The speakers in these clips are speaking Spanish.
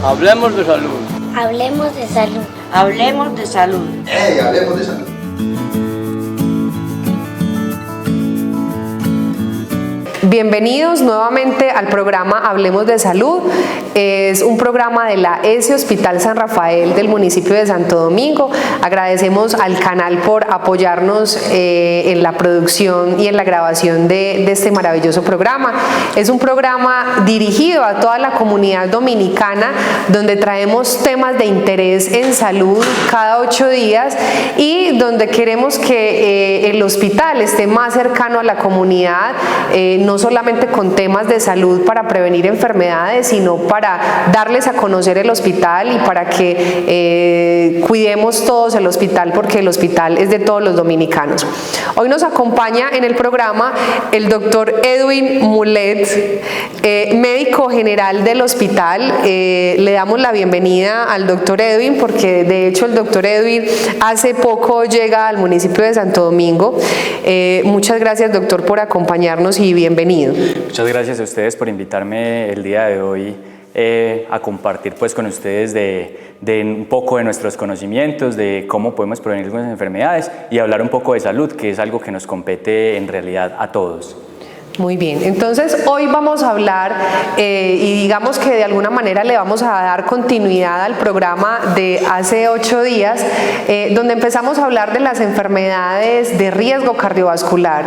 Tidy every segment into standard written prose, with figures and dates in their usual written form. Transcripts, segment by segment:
Hablemos de salud. Hablemos de salud. Hablemos de salud. Hablemos de salud. Bienvenidos nuevamente al programa Hablemos de Salud. Es un programa de la ESE Hospital San Rafael del municipio de Santo Domingo. Agradecemos al canal por apoyarnos en la producción y en la grabación de este maravilloso programa. Es un programa dirigido a toda la comunidad dominicana, donde traemos temas de interés en salud cada 8 días y donde queremos que el hospital esté más cercano a la comunidad, no solamente con temas de salud para prevenir enfermedades, sino para darles a conocer el hospital y para que cuidemos todos el hospital, porque el hospital es de todos los dominicanos. Hoy nos acompaña en el programa el doctor Edwin Mulet, médico general del hospital. Le damos la bienvenida al doctor Edwin porque de hecho el doctor Edwin hace poco llega al municipio de Santo Domingo. Muchas gracias, doctor, por acompañarnos y bienvenido. Muchas gracias a ustedes por invitarme el día de hoy a compartir pues con ustedes de un poco de nuestros conocimientos, de cómo podemos prevenir algunas enfermedades y hablar un poco de salud, que es algo que nos compete en realidad a todos. Muy bien, entonces hoy vamos a hablar y digamos que de alguna manera le vamos a dar continuidad al programa de hace 8 días, donde empezamos a hablar de las enfermedades de riesgo cardiovascular.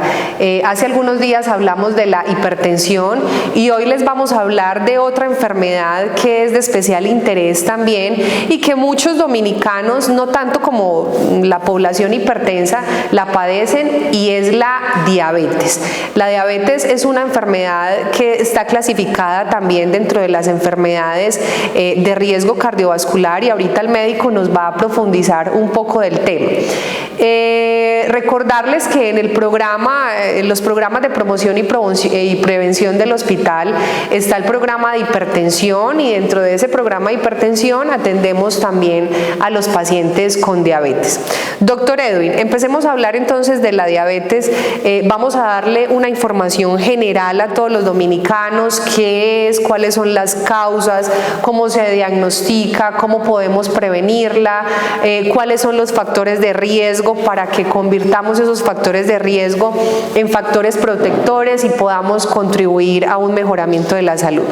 Hace algunos días hablamos de la hipertensión y hoy les vamos a hablar de otra enfermedad que es de especial interés también y que muchos dominicanos, no tanto como la población hipertensa, la padecen, y es la diabetes. La diabetes es una enfermedad que está clasificada también dentro de las enfermedades de riesgo cardiovascular, y ahorita el médico nos va a profundizar un poco del tema. Recordarles que en el programa, en los programas de promoción y prevención del hospital está el programa de hipertensión, y dentro de ese programa de hipertensión atendemos también a los pacientes con diabetes. Doctor Edwin, empecemos a hablar entonces de la diabetes. Vamos a darle una información general a todos los dominicanos: qué es, cuáles son las causas, cómo se diagnostica, cómo podemos prevenirla, cuáles son los factores de riesgo para que convirtamos esos factores de riesgo en factores protectores y podamos contribuir a un mejoramiento de la salud.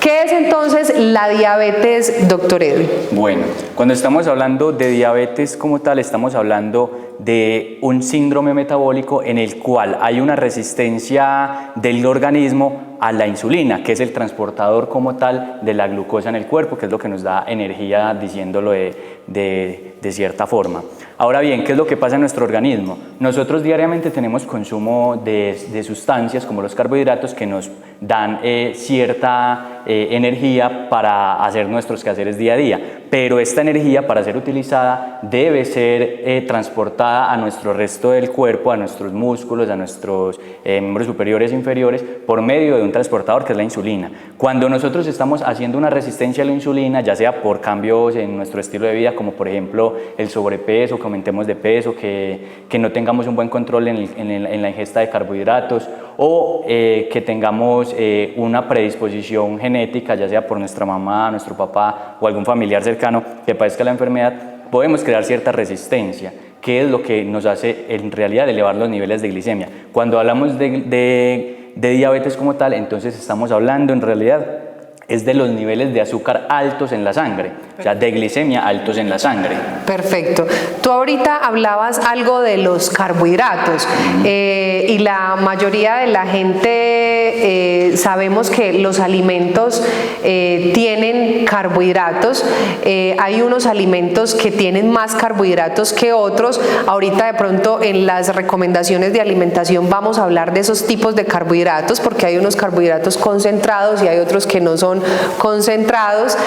¿Qué es entonces la diabetes, doctor Edwin? Bueno, cuando estamos hablando de diabetes como tal, estamos hablando de un síndrome metabólico en el cual hay una resistencia del organismo a la insulina, que es el transportador como tal de la glucosa en el cuerpo, que es lo que nos da energía, diciéndolo de cierta forma. Ahora bien, ¿qué es lo que pasa en nuestro organismo? Nosotros diariamente tenemos consumo de sustancias como los carbohidratos que nos dan cierta energía para hacer nuestros quehaceres día a día, pero esta energía, para ser utilizada, debe ser transportada a nuestro resto del cuerpo, a nuestros músculos, a nuestros miembros superiores e inferiores, por medio de un transportador que es la insulina. Cuando nosotros estamos haciendo una resistencia a la insulina, ya sea por cambios en nuestro estilo de vida, como por ejemplo el sobrepeso, que aumentemos de peso, que no tengamos un buen control en la ingesta de carbohidratos, o que tengamos una predisposición genética, ya sea por nuestra mamá, nuestro papá o algún familiar cercano que padezca la enfermedad, podemos crear cierta resistencia, que es lo que nos hace en realidad elevar los niveles de glicemia. Cuando hablamos de diabetes como tal, entonces estamos hablando en realidad es de los niveles de azúcar altos en la sangre, o sea, de glicemia altos en la sangre. Perfecto. Tú ahorita hablabas algo de los carbohidratos y la mayoría de la gente sabemos que los alimentos tienen carbohidratos. Hay unos alimentos que tienen más carbohidratos que otros. Ahorita de pronto en las recomendaciones de alimentación vamos a hablar de esos tipos de carbohidratos, porque hay unos carbohidratos concentrados y hay otros que no son concentrados.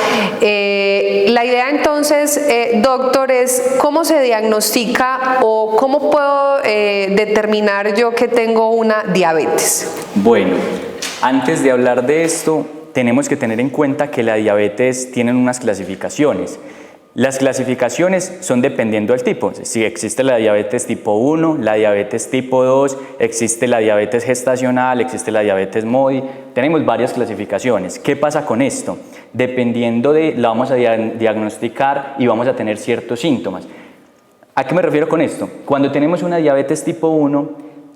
La idea entonces, doctor, es cómo se diagnostica o cómo puedo determinar yo que tengo una diabetes. Bueno, antes de hablar de esto, tenemos que tener en cuenta que la diabetes tiene unas clasificaciones. Las clasificaciones son dependiendo del tipo. Si existe la diabetes tipo 1, la diabetes tipo 2, existe la diabetes gestacional, existe la diabetes MODY, tenemos varias clasificaciones. ¿Qué pasa con esto? Dependiendo la vamos a diagnosticar y vamos a tener ciertos síntomas. ¿A qué me refiero con esto? Cuando tenemos una diabetes tipo 1,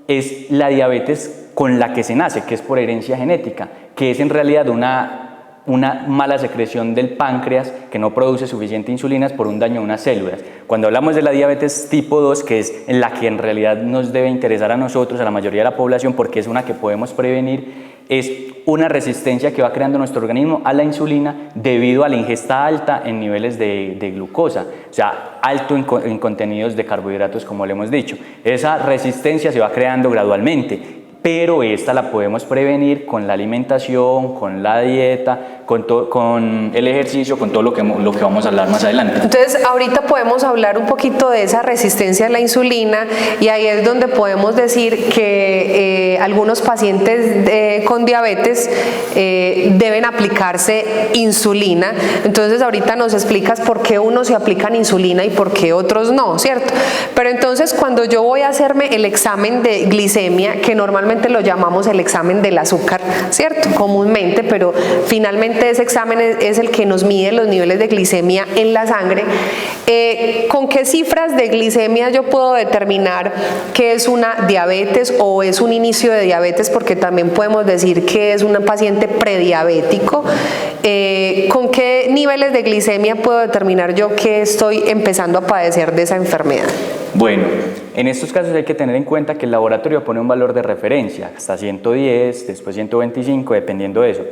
es la diabetes con la que se nace, que es por herencia genética, que es en realidad una mala secreción del páncreas que no produce suficiente insulina por un daño a unas células. Cuando hablamos de la diabetes tipo 2, que es en la que en realidad nos debe interesar a nosotros, a la mayoría de la población, porque es una que podemos prevenir, es una resistencia que va creando nuestro organismo a la insulina debido a la ingesta alta en niveles de glucosa, o sea, alto en contenidos de carbohidratos, como le hemos dicho. Esa resistencia se va creando gradualmente, pero esta la podemos prevenir con la alimentación, con la dieta, con el ejercicio, con todo lo que vamos a hablar más adelante. Entonces, ahorita podemos hablar un poquito de esa resistencia a la insulina, y ahí es donde podemos decir que algunos pacientes con diabetes deben aplicarse insulina. Entonces, ahorita nos explicas por qué unos se aplican insulina y por qué otros no, ¿cierto? Pero entonces, cuando yo voy a hacerme el examen de glicemia, que normalmente lo llamamos el examen del azúcar, ¿cierto? Comúnmente, pero finalmente ese examen es el que nos mide los niveles de glicemia en la sangre. ¿Con qué cifras de glicemia yo puedo determinar que es una diabetes o es un inicio de diabetes? Porque también podemos decir que es un paciente prediabético. ¿Con qué niveles de glicemia puedo determinar yo que estoy empezando a padecer de esa enfermedad? Bueno, en estos casos hay que tener en cuenta que el laboratorio pone un valor de referencia, hasta 110, después 125, dependiendo de eso.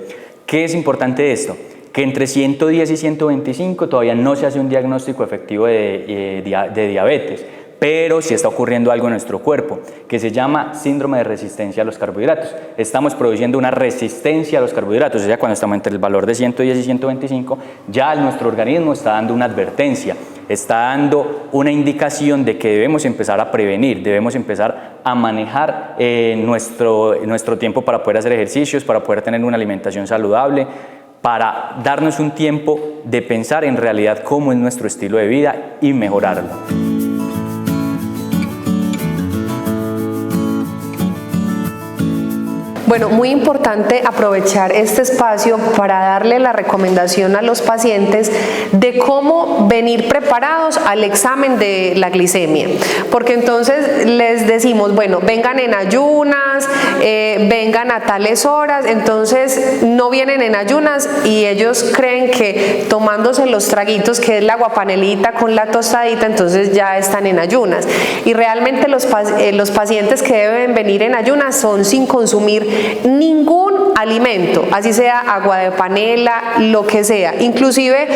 ¿Qué es importante de esto? Que entre 110 y 125 todavía no se hace un diagnóstico efectivo de diabetes, pero sí está ocurriendo algo en nuestro cuerpo que se llama síndrome de resistencia a los carbohidratos. Estamos produciendo una resistencia a los carbohidratos, o sea, cuando estamos entre el valor de 110 y 125, ya nuestro organismo está dando una advertencia, está dando una indicación de que debemos empezar a prevenir, debemos empezar a manejar nuestro tiempo para poder hacer ejercicios, para poder tener una alimentación saludable, para darnos un tiempo de pensar en realidad cómo es nuestro estilo de vida y mejorarlo. Bueno, muy importante aprovechar este espacio para darle la recomendación a los pacientes de cómo venir preparados al examen de la glicemia, porque entonces les decimos, bueno, vengan en ayunas, vengan a tales horas, entonces no vienen en ayunas y ellos creen que tomándose los traguitos, que es la aguapanelita con la tostadita, entonces ya están en ayunas, y realmente los pacientes que deben venir en ayunas son sin consumir ningún alimento, así sea agua de panela, lo que sea. Inclusive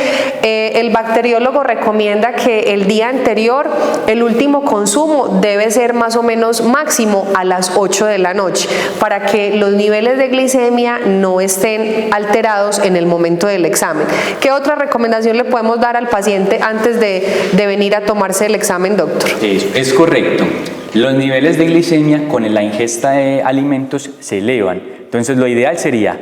el bacteriólogo recomienda que el día anterior el último consumo debe ser más o menos máximo a las 8 de la noche para que los niveles de glicemia no estén alterados en el momento del examen. ¿Qué otra recomendación le podemos dar al paciente antes de venir a tomarse el examen, doctor? Eso es correcto. Los niveles de glicemia con la ingesta de alimentos se elevan. Entonces lo ideal sería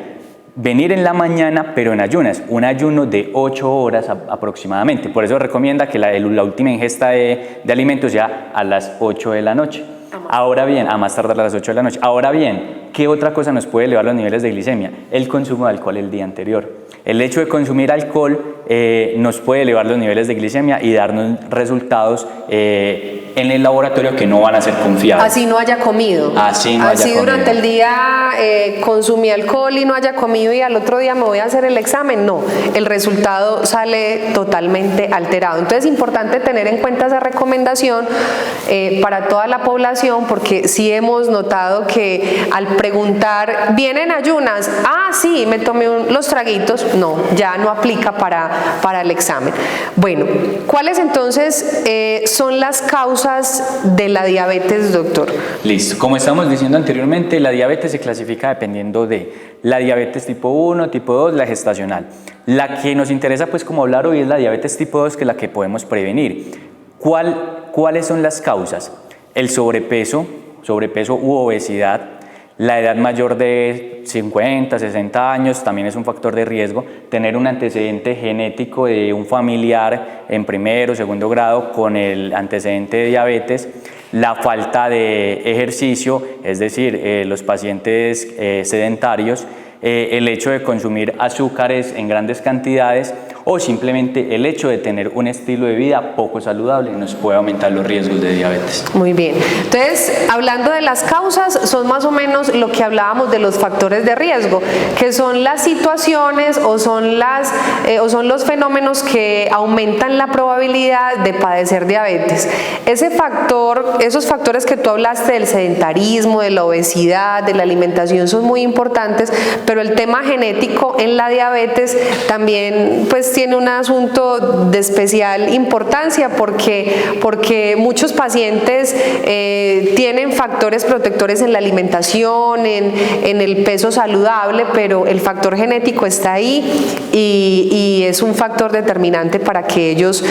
venir en la mañana, pero en ayunas, un ayuno de 8 horas aproximadamente. Por eso recomienda que la última ingesta de alimentos sea a las 8 de la noche. Ahora bien, a más tardar a las 8 de la noche. Ahora bien, ¿qué otra cosa nos puede elevar los niveles de glicemia? El consumo de alcohol el día anterior. El hecho de consumir alcohol nos puede elevar los niveles de glicemia y darnos resultados en el laboratorio que no van a ser confiables. Así no haya comido. Así durante el día consumí alcohol y no haya comido y al otro día me voy a hacer el examen. No, el resultado sale totalmente alterado. Entonces es importante tener en cuenta esa recomendación para toda la población, porque sí hemos notado que al preguntar, ¿vienen ayunas? Ah, sí, me tomé los traguitos. No, ya no aplica para el examen. Bueno, ¿cuáles entonces son las causas de la diabetes, doctor? Listo. Como estamos diciendo anteriormente, la diabetes se clasifica dependiendo de la diabetes tipo 1, tipo 2, la gestacional. La que nos interesa pues como hablar hoy es la diabetes tipo 2, que es la que podemos prevenir. ¿Cuáles son las causas? El sobrepeso u obesidad. La edad mayor de 50, 60 años también es un factor de riesgo. Tener un antecedente genético de un familiar en primero o segundo grado con el antecedente de diabetes. La falta de ejercicio, es decir, los pacientes sedentarios. el hecho de consumir azúcares en grandes cantidades o simplemente el hecho de tener un estilo de vida poco saludable nos puede aumentar los riesgos de diabetes. Muy bien, entonces hablando de las causas, son más o menos lo que hablábamos de los factores de riesgo, que son las situaciones o son los fenómenos que aumentan la probabilidad de padecer diabetes. Esos factores que tú hablaste del sedentarismo, de la obesidad, de la alimentación son muy importantes, pero el tema genético en la diabetes también pues tiene un asunto de especial importancia porque muchos pacientes tienen factores protectores en la alimentación, en el peso saludable, pero el factor genético está ahí y es un factor determinante para que ellos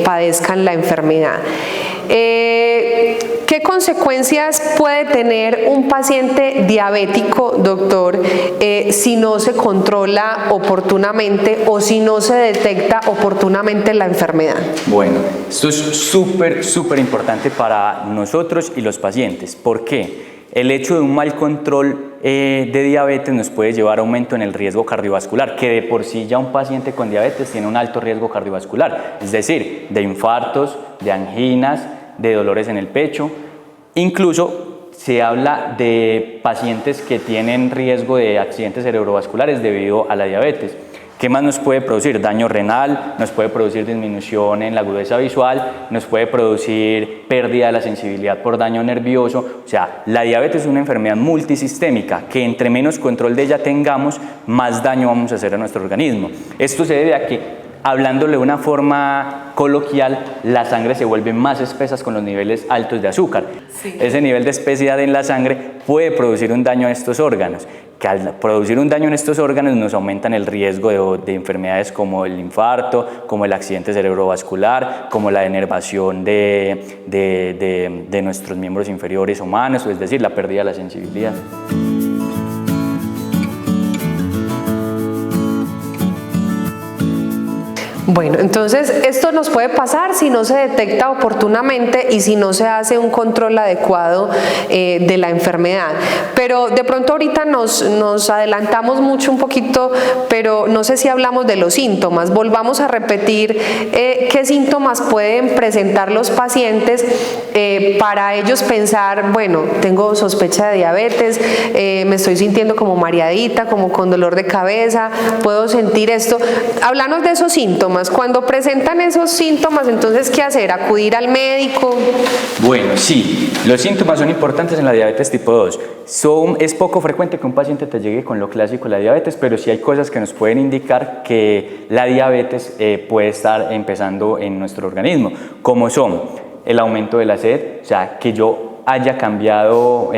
padezcan la enfermedad. ¿Qué consecuencias puede tener un paciente diabético, doctor, si no se controla oportunamente o si no se detecta oportunamente la enfermedad? Bueno, esto es súper importante para nosotros y los pacientes. ¿Por qué? El hecho de un mal control de diabetes nos puede llevar a aumento en el riesgo cardiovascular, que de por sí ya un paciente con diabetes tiene un alto riesgo cardiovascular, es decir, de infartos, de anginas, de dolores en el pecho. Incluso se habla de pacientes que tienen riesgo de accidentes cerebrovasculares debido a la diabetes. ¿Qué más nos puede producir? Daño renal, nos puede producir disminución en la agudeza visual, nos puede producir pérdida de la sensibilidad por daño nervioso. O sea, la diabetes es una enfermedad multisistémica que entre menos control de ella tengamos, más daño vamos a hacer a nuestro organismo. Esto se debe a que, hablándole de una forma coloquial, la sangre se vuelve más espesa con los niveles altos de azúcar. Sí. Ese nivel de espesidad en la sangre puede producir un daño a estos órganos, que al producir un daño en estos órganos nos aumentan el riesgo de enfermedades como el infarto, como el accidente cerebrovascular, como la denervación de nuestros miembros inferiores humanos, es decir, la pérdida de la sensibilidad. Bueno, entonces esto nos puede pasar si no se detecta oportunamente y si no se hace un control adecuado de la enfermedad. Pero de pronto ahorita nos adelantamos mucho un poquito, pero no sé si hablamos de los síntomas. Volvamos a repetir qué síntomas pueden presentar los pacientes para ellos pensar, bueno, tengo sospecha de diabetes, me estoy sintiendo como mareadita, como con dolor de cabeza, puedo sentir esto. Háblanos de esos síntomas. Cuando presentan esos síntomas, entonces, ¿qué hacer? ¿Acudir al médico? Bueno, sí, los síntomas son importantes en la diabetes tipo 2. Es poco frecuente que un paciente te llegue con lo clásico de la diabetes, pero sí hay cosas que nos pueden indicar que la diabetes puede estar empezando en nuestro organismo, como son el aumento de la sed, o sea, que yo haya cambiado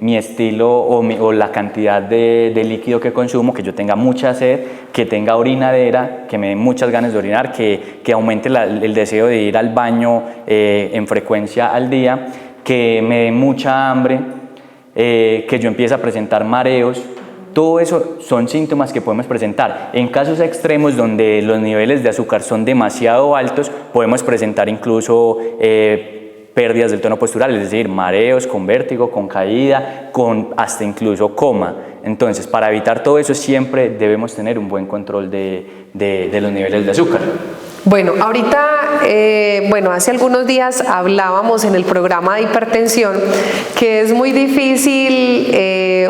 mi estilo o la cantidad de líquido que consumo, que yo tenga mucha sed, que tenga orinadera, que me den muchas ganas de orinar, que aumente el deseo de ir al baño en frecuencia al día, que me dé mucha hambre, que yo empiece a presentar mareos. Todo eso son síntomas que podemos presentar. En casos extremos donde los niveles de azúcar son demasiado altos, podemos presentar incluso pérdidas del tono postural, es decir, mareos, con vértigo, con caída, hasta incluso coma. Entonces, para evitar todo eso siempre debemos tener un buen control de los niveles de azúcar. Bueno, ahorita, hace algunos días hablábamos en el programa de hipertensión que es muy difícil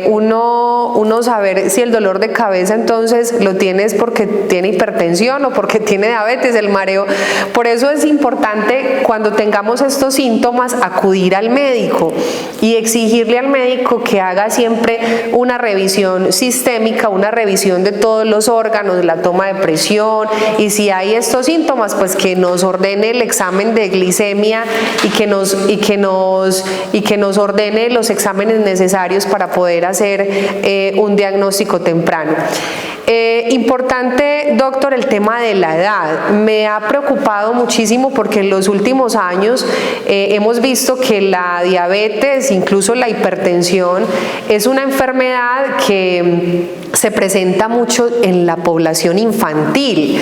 uno saber si el dolor de cabeza entonces lo tienes porque tiene hipertensión o porque tiene diabetes, el mareo. Por eso es importante cuando tengamos estos síntomas acudir al médico y exigirle al médico que haga siempre una revisión sistémica, una revisión de todos los órganos, la toma de presión, y si hay estos síntomas, pues que nos ordene el examen de glicemia y que nos ordene los exámenes necesarios para poder hacer un diagnóstico temprano. Importante, doctor, el tema de la edad. Me ha preocupado muchísimo porque en los últimos años hemos visto que la diabetes, incluso la hipertensión, es una enfermedad que se presenta mucho en la población infantil,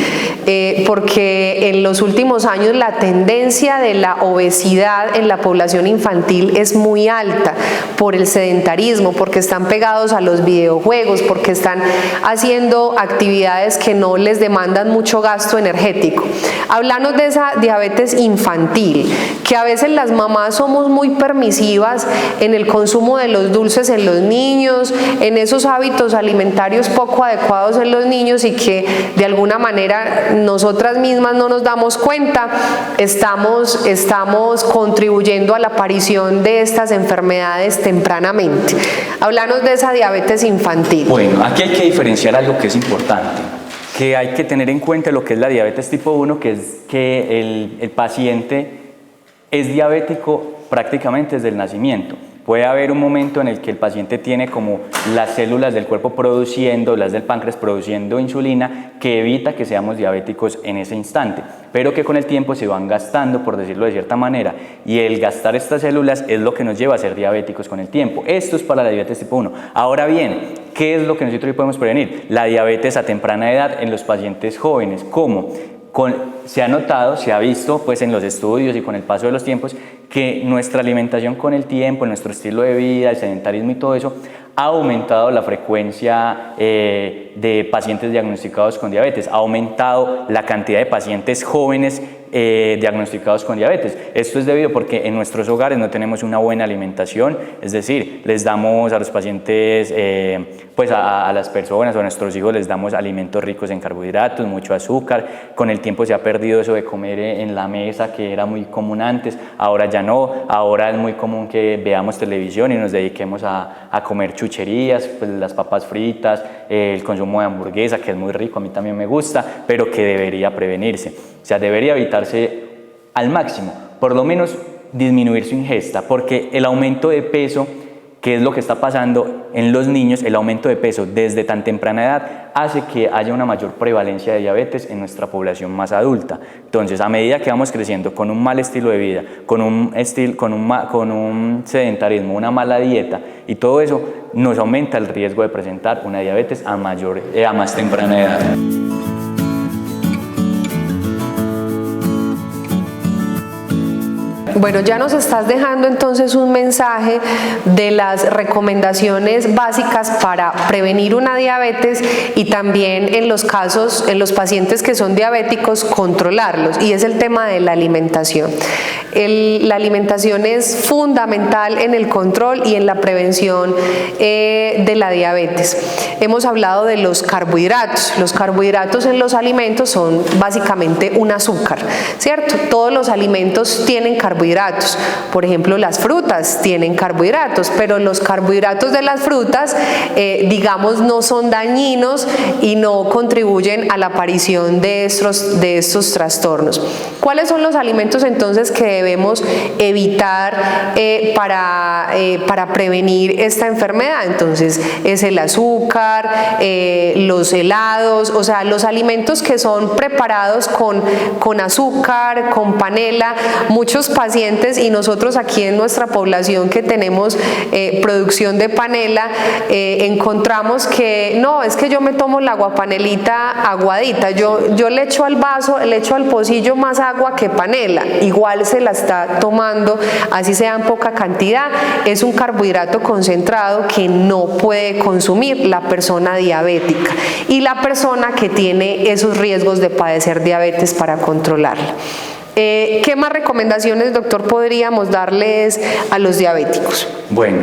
porque en los últimos años la tendencia de la obesidad en la población infantil es muy alta por el sedentarismo, porque están pegados a los videojuegos, porque están haciendo actividades que no les demandan mucho gasto energético. Háblanos de esa diabetes infantil, que a veces las mamás somos muy permisivas en el consumo de los dulces en los niños, en esos hábitos alimentarios poco adecuados en los niños, y que de alguna manera nosotras mismas no nos damos cuenta, estamos contribuyendo a la aparición de estas enfermedades tempranamente. Háblanos de esa diabetes infantil. Bueno, aquí hay que diferenciar algo que es importante, que hay que tener en cuenta lo que es la diabetes tipo 1, que es que el paciente es diabético prácticamente desde el nacimiento. Puede haber un momento en el que el paciente tiene como las células del cuerpo produciendo, las del páncreas produciendo insulina, que evita que seamos diabéticos en ese instante, pero que con el tiempo se van gastando, por decirlo de cierta manera, y el gastar estas células es lo que nos lleva a ser diabéticos con el tiempo. Esto es para la diabetes tipo 1. Ahora bien, ¿qué es lo que nosotros podemos prevenir? La diabetes a temprana edad en los pacientes jóvenes. ¿Cómo? Se ha notado, se ha visto pues en los estudios y con el paso de los tiempos, que nuestra alimentación con el tiempo, nuestro estilo de vida, el sedentarismo y todo eso, ha aumentado la frecuencia de pacientes diagnosticados con diabetes, ha aumentado la cantidad de pacientes jóvenes diagnosticados con diabetes. Esto es debido porque en nuestros hogares no tenemos una buena alimentación, es decir, les damos a los pacientes, pues a las personas o a nuestros hijos les damos alimentos ricos en carbohidratos, mucho azúcar. Con el tiempo se ha perdido eso de comer en la mesa, que era muy común antes, ahora ya no. Ahora es muy común que veamos televisión y nos dediquemos a comer chucherías, pues las papas fritas, el consumo de hamburguesa, que es muy rico, a mí también me gusta, pero que debería prevenirse. O sea, debería evitarse al máximo, por lo menos disminuir su ingesta, porque el aumento de peso, que es lo que está pasando en los niños, el aumento de peso desde tan temprana edad hace que haya una mayor prevalencia de diabetes en nuestra población más adulta. Entonces, a medida que vamos creciendo con un mal estilo de vida, con un sedentarismo, una mala dieta y todo eso, nos aumenta el riesgo de presentar una diabetes a más temprana edad. Bueno, ya nos estás dejando entonces un mensaje de las recomendaciones básicas para prevenir una diabetes y también en los casos, en los pacientes que son diabéticos, controlarlos, y es el tema de la alimentación. La alimentación es fundamental en el control y en la prevención de la diabetes. Hemos hablado de los carbohidratos. Los carbohidratos en los alimentos son básicamente un azúcar, ¿cierto? Todos los alimentos tienen carbohidratos. Por ejemplo, las frutas tienen carbohidratos, pero los carbohidratos de las frutas, digamos, no son dañinos y no contribuyen a la aparición de estos trastornos. ¿Cuáles son los alimentos entonces que debemos evitar para prevenir esta enfermedad? Entonces, es el azúcar, los helados, o sea, los alimentos que son preparados con azúcar, con panela. Muchos pacientes, y nosotros aquí en nuestra población que tenemos producción de panela, encontramos que no, es que yo me tomo la aguapanelita aguadita, yo le echo al vaso, le echo al pocillo más agua que panela, igual se la está tomando, así sea en poca cantidad. Es un carbohidrato concentrado que no puede consumir la persona diabética y la persona que tiene esos riesgos de padecer diabetes para controlarla. ¿Qué más recomendaciones, doctor, podríamos darles a los diabéticos? Bueno,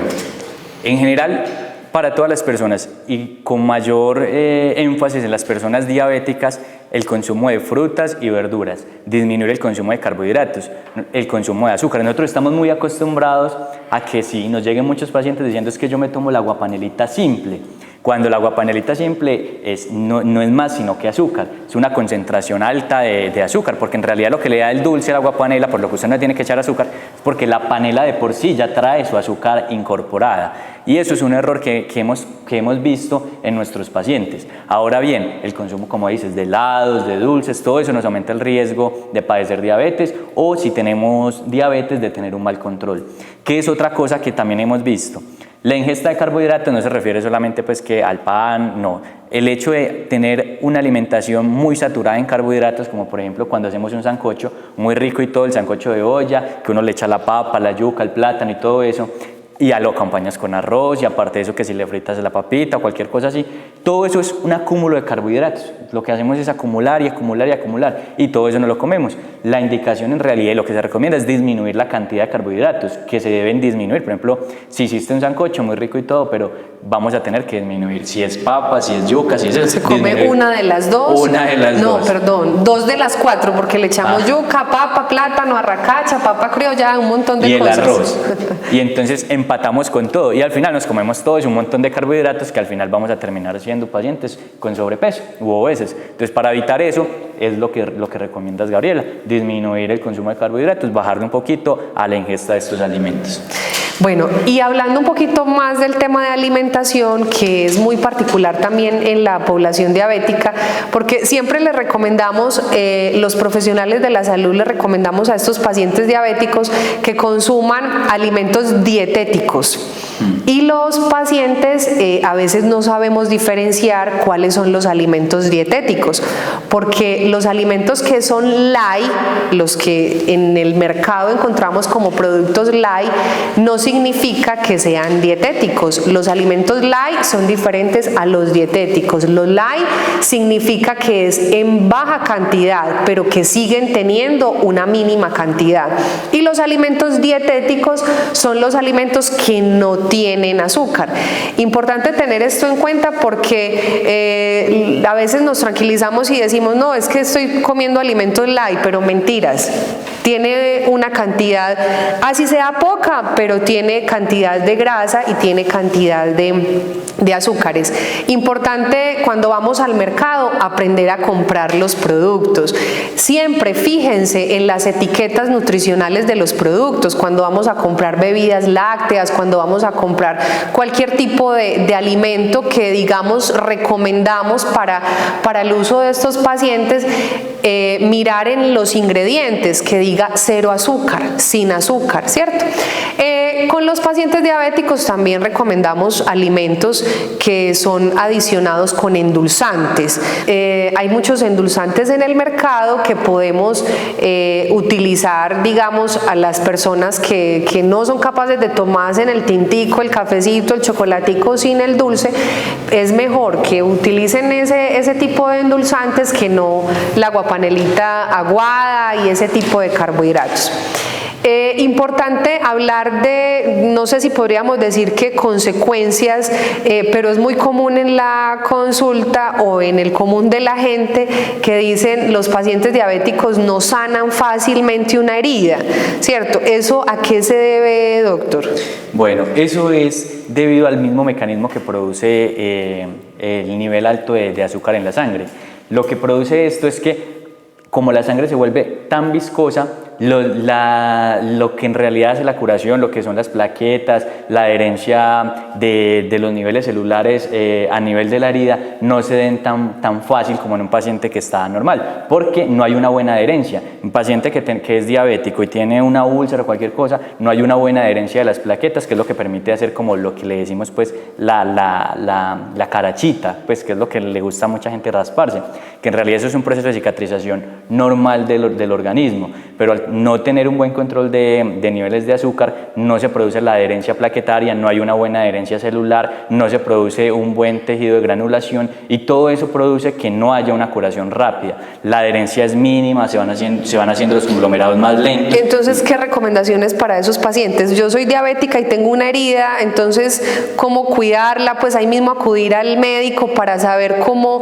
en general, para todas las personas y con mayor énfasis en las personas diabéticas, el consumo de frutas y verduras, disminuir el consumo de carbohidratos, el consumo de azúcar. Nosotros estamos muy acostumbrados a que si nos lleguen muchos pacientes diciendo es que yo me tomo la aguapanelita simple, cuando la aguapanelita simple no es más sino que azúcar, es una concentración alta de azúcar, porque en realidad lo que le da el dulce a la aguapanela, por lo que usted no tiene que echar azúcar, es porque la panela de por sí ya trae su azúcar incorporada, y eso es un error que hemos visto en nuestros pacientes. Ahora bien, el consumo, como dices, de helados, de dulces, todo eso nos aumenta el riesgo de padecer diabetes, o si tenemos diabetes, de tener un mal control. ¿Qué es otra cosa que también hemos visto? La ingesta de carbohidratos no se refiere solamente pues que al pan, no. El hecho de tener una alimentación muy saturada en carbohidratos, como por ejemplo cuando hacemos un sancocho muy rico y todo, el sancocho de olla, que uno le echa la papa, la yuca, el plátano y todo eso, y ya lo acompañas con arroz, y aparte de eso que si le fritas la papita o cualquier cosa así, todo eso es un acúmulo de carbohidratos. Lo que hacemos es acumular y acumular y acumular, y todo eso no lo comemos. La indicación en realidad y lo que se recomienda es disminuir la cantidad de carbohidratos, que se deben disminuir. Por ejemplo, si hiciste un sancocho muy rico y todo, pero vamos a tener que disminuir si es papa, si es yuca, si es... ¿Se come una de las dos? Una de las dos. No, perdón, 2 de las 4, porque le echamos yuca, papa, plátano, arracacha, papa criolla, un montón de cosas. Y el arroz. Y entonces empatamos con todo, y al final nos comemos todo, es un montón de carbohidratos que al final vamos a terminar siendo pacientes con sobrepeso u obesos. Entonces, para evitar eso, es lo que recomiendas, Gabriela, disminuir el consumo de carbohidratos, bajarle un poquito a la ingesta de estos alimentos. Bueno, y hablando un poquito más del tema de alimentación, que es muy particular también en la población diabética, porque siempre les recomendamos, los profesionales de la salud les recomendamos a estos pacientes diabéticos que consuman alimentos dietéticos. Y los pacientes a veces no sabemos diferenciar cuáles son los alimentos dietéticos, porque los alimentos que son light, los que en el mercado encontramos como productos light, no significa que sean dietéticos. Los alimentos light son diferentes a los dietéticos. Los light significa que es en baja cantidad, pero que siguen teniendo una mínima cantidad. Y los alimentos dietéticos son los alimentos que no tienen azúcar. Importante tener esto en cuenta porque a veces nos tranquilizamos y decimos, no, es que estoy comiendo alimentos light, pero mentiras. Tiene una cantidad, así sea poca, pero tiene cantidad de grasa y tiene cantidad de azúcares. Importante cuando vamos al mercado aprender a comprar los productos. Siempre fíjense en las etiquetas nutricionales de los productos, cuando vamos a comprar bebidas lácteas, cuando vamos a comprar cualquier tipo de alimento que digamos recomendamos para el uso de estos pacientes, mirar en los ingredientes que diga 0 azúcar, sin azúcar, ¿cierto? Con los pacientes diabéticos también recomendamos alimentos que son adicionados con endulzantes. Hay muchos endulzantes en el mercado que podemos utilizar, digamos, a las personas que no son capaces de tomarse en el tintico, el cafecito, el chocolatico sin el dulce. Es mejor que utilicen ese tipo de endulzantes que no la aguapanelita aguada y ese tipo de carbohidratos. Importante hablar de, no sé si podríamos decir que consecuencias, pero es muy común en la consulta o en el común de la gente que dicen los pacientes diabéticos no sanan fácilmente una herida, ¿cierto? ¿Eso a qué se debe, doctor? Bueno, eso es debido al mismo mecanismo que produce el nivel alto de azúcar en la sangre. Lo que produce esto es que como la sangre se vuelve tan viscosa, lo que en realidad hace la curación, lo que son las plaquetas, la adherencia de los niveles celulares a nivel de la herida, no se den tan fácil como en un paciente que está normal, porque no hay una buena adherencia. Un paciente que es diabético y tiene una úlcera o cualquier cosa, no hay una buena adherencia de las plaquetas, que es lo que permite hacer como lo que le decimos pues la carachita, pues que es lo que le gusta a mucha gente rasparse, que en realidad eso es un proceso de cicatrización normal del organismo, pero al no tener un buen control de niveles de azúcar, no se produce la adherencia plaquetaria, no hay una buena adherencia celular, no se produce un buen tejido de granulación, y todo eso produce que no haya una curación rápida. La adherencia es mínima, se van haciendo los conglomerados más lentos. Entonces, ¿qué recomendaciones para esos pacientes? Yo soy diabética y tengo una herida, entonces, ¿cómo cuidarla? Pues ahí mismo acudir al médico para saber cómo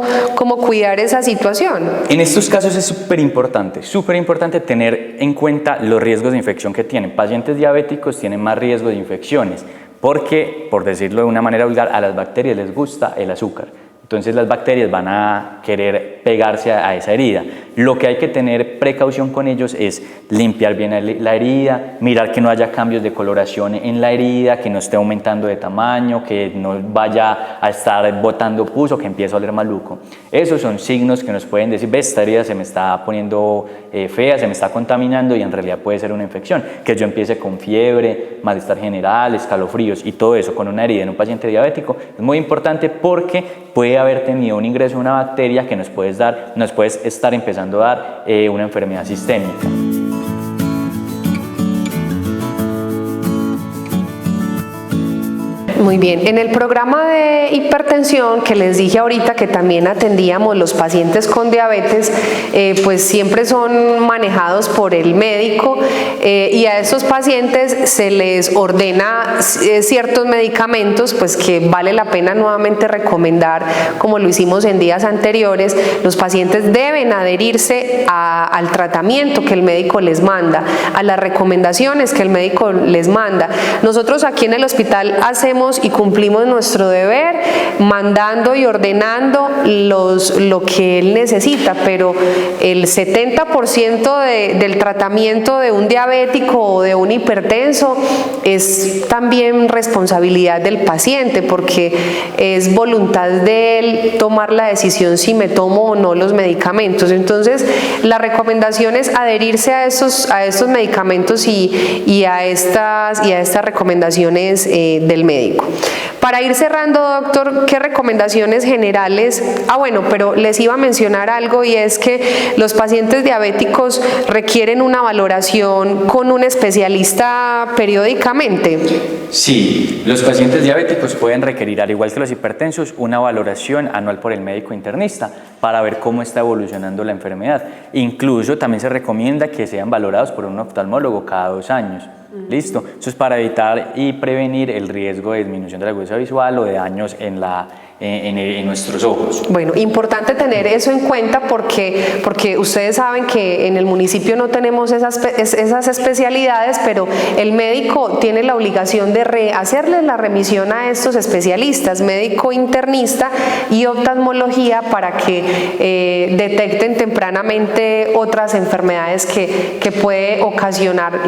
cuidar esa situación. En estos casos es súper importante tener en cuenta los riesgos de infección que tienen. Pacientes diabéticos tienen más riesgo de infecciones. porque, por decirlo de una manera vulgar, a las bacterias les gusta el azúcar. Entonces las bacterias van a querer pegarse a esa herida. Lo que hay que tener precaución con ellos es limpiar bien la herida, mirar que no haya cambios de coloración en la herida, que no esté aumentando de tamaño, que no vaya a estar botando pus o que empiece a oler maluco. Esos son signos que nos pueden decir, ve, esta herida se me está poniendo fea, se me está contaminando y en realidad puede ser una infección. Que yo empiece con fiebre, malestar general, escalofríos y todo eso con una herida en un paciente diabético es muy importante porque puede haber tenido un ingreso de una bacteria que nos puede estar empezando a dar una enfermedad sistémica. Muy bien, en el programa de hipertensión que les dije ahorita que también atendíamos los pacientes con diabetes, pues siempre son manejados por el médico y a esos pacientes se les ordena ciertos medicamentos pues que vale la pena nuevamente recomendar, como lo hicimos en días anteriores. Los pacientes deben adherirse al tratamiento que el médico les manda, a las recomendaciones que el médico les manda. Nosotros aquí en el hospital hacemos y cumplimos nuestro deber mandando y ordenando lo que él necesita, pero el 70% del tratamiento de un diabético o de un hipertenso es también responsabilidad del paciente, porque es voluntad de él tomar la decisión si me tomo o no los medicamentos. Entonces la recomendación es adherirse a estos medicamentos y a estas recomendaciones del médico. Para ir cerrando, doctor, ¿qué recomendaciones generales? Bueno, pero les iba a mencionar algo, y es que los pacientes diabéticos requieren una valoración con un especialista periódicamente. Sí, los pacientes diabéticos pueden requerir, al igual que los hipertensos, una valoración anual por el médico internista para ver cómo está evolucionando la enfermedad. Incluso también se recomienda que sean valorados por un oftalmólogo cada 2 años. Listo, eso es para evitar y prevenir el riesgo de disminución de la agudeza visual o de daños en nuestros ojos. Bueno, importante tener eso en cuenta porque ustedes saben que en el municipio no tenemos esas especialidades, pero el médico tiene la obligación de hacerle la remisión a estos especialistas, médico internista y oftalmología, para que detecten tempranamente otras enfermedades que puede ocasionar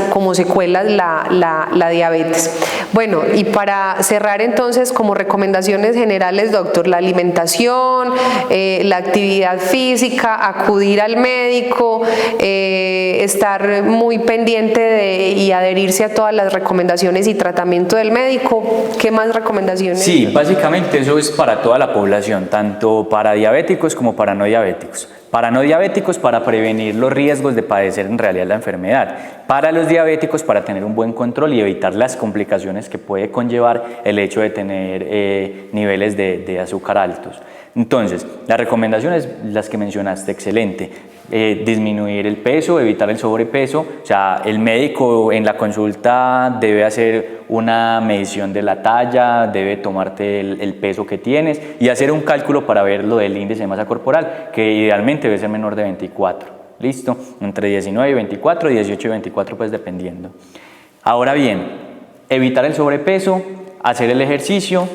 como secuelas la diabetes. Bueno, y para cerrar entonces, como recomendaciones generales, doctor, la alimentación, la actividad física, acudir al médico, estar muy pendiente y adherirse a todas las recomendaciones y tratamiento del médico. ¿Qué más recomendaciones? Sí, básicamente eso es para toda la población, tanto para diabéticos como para no diabéticos. Para no diabéticos, para prevenir los riesgos de padecer en realidad la enfermedad. Para los diabéticos, para tener un buen control y evitar las complicaciones que puede conllevar el hecho de tener niveles de azúcar altos. Entonces, las recomendaciones, las que mencionaste, excelente. Disminuir el peso, evitar el sobrepeso. O sea, el médico en la consulta debe hacer una medición de la talla, debe tomarte el peso que tienes y hacer un cálculo para ver lo del índice de masa corporal, que idealmente debe ser menor de 24. ¿Listo? Entre 19 y 24, 18 y 24, pues dependiendo. Ahora bien, evitar el sobrepeso, hacer el ejercicio,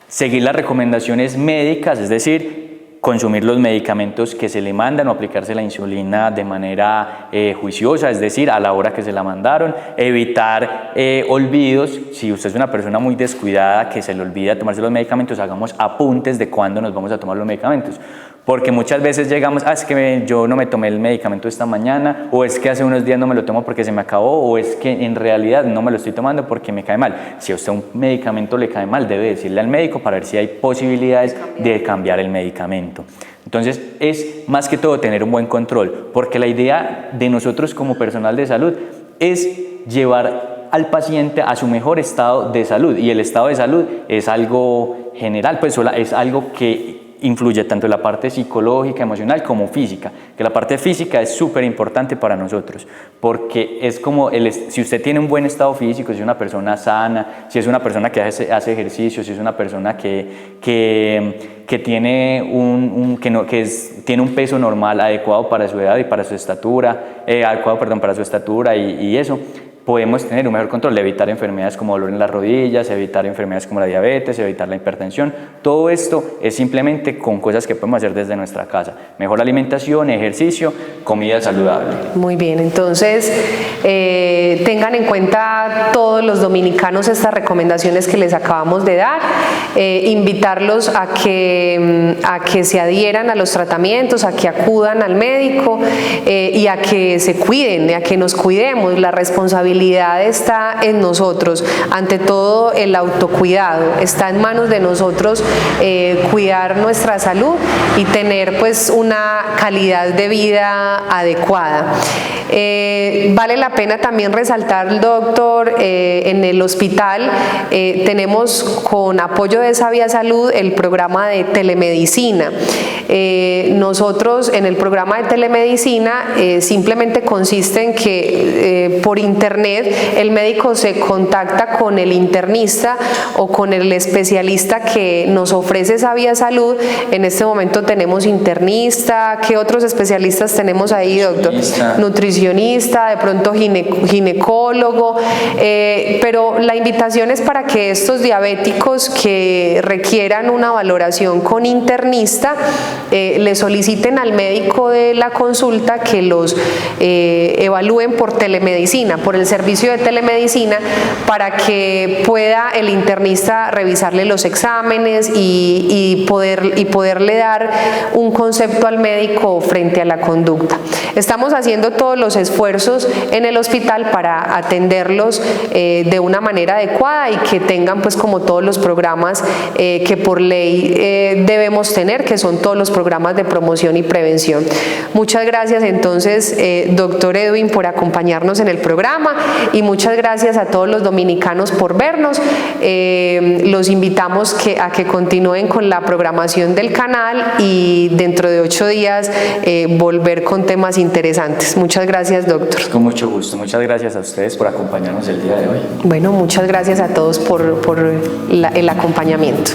seguir las recomendaciones médicas, es decir, consumir los medicamentos que se le mandan o aplicarse la insulina de manera juiciosa, es decir, a la hora que se la mandaron, evitar olvidos. Si usted es una persona muy descuidada que se le olvida tomarse los medicamentos, hagamos apuntes de cuándo nos vamos a tomar los medicamentos. Porque muchas veces llegamos, es que yo no me tomé el medicamento esta mañana, o es que hace unos días no me lo tomo porque se me acabó, o es que en realidad no me lo estoy tomando porque me cae mal. Si a usted un medicamento le cae mal, debe decirle al médico para ver si hay posibilidades de cambiar el medicamento. Entonces es más que todo tener un buen control, porque la idea de nosotros como personal de salud es llevar al paciente a su mejor estado de salud, y el estado de salud es algo general, pues es algo que influye tanto en la parte psicológica, emocional como física, que la parte física es súper importante para nosotros, porque es como si usted tiene un buen estado físico, si es una persona sana, si es una persona que hace ejercicio, si es una persona que tiene tiene un peso normal adecuado para su edad y para su estatura, para su estatura y eso, podemos tener un mejor control, evitar enfermedades como dolor en las rodillas, evitar enfermedades como la diabetes, evitar la hipertensión. Todo esto es simplemente con cosas que podemos hacer desde nuestra casa. Mejor alimentación, ejercicio, comida saludable. Muy bien, entonces tengan en cuenta todos los dominicanos estas recomendaciones que les acabamos de dar, invitarlos a que se adhieran a los tratamientos, a que acudan al médico y a que se cuiden, a que nos cuidemos. La responsabilidad está en nosotros, ante todo el autocuidado, está en manos de nosotros cuidar nuestra salud y tener pues una calidad de vida adecuada. Vale la pena también resaltar, doctor, en el hospital tenemos con apoyo de Sabia Salud el programa de telemedicina. Nosotros en el programa de telemedicina simplemente consiste en que por internet el médico se contacta con el internista o con el especialista que nos ofrece Sabia Salud. En este momento tenemos internista. ¿Qué otros especialistas tenemos ahí, doctor? Nutricionista, de pronto ginecólogo, pero la invitación es para que estos diabéticos que requieran una valoración con internista le soliciten al médico de la consulta que los evalúen por telemedicina, por el servicio de telemedicina, para que pueda el internista revisarle los exámenes y poderle dar un concepto al médico frente a la conducta. Estamos haciendo todos los esfuerzos en el hospital para atenderlos de una manera adecuada y que tengan pues como todos los programas que por ley debemos tener, que son todos los programas de promoción y prevención. Muchas gracias entonces, doctor Edwin, por acompañarnos en el programa y muchas gracias a todos los dominicanos por vernos. Los invitamos a que continúen con la programación del canal y dentro de 8 días volver con temas interesantes. Muchas gracias, doctor. Con mucho gusto. Muchas gracias a ustedes por acompañarnos el día de hoy. Bueno, muchas gracias a todos por el acompañamiento.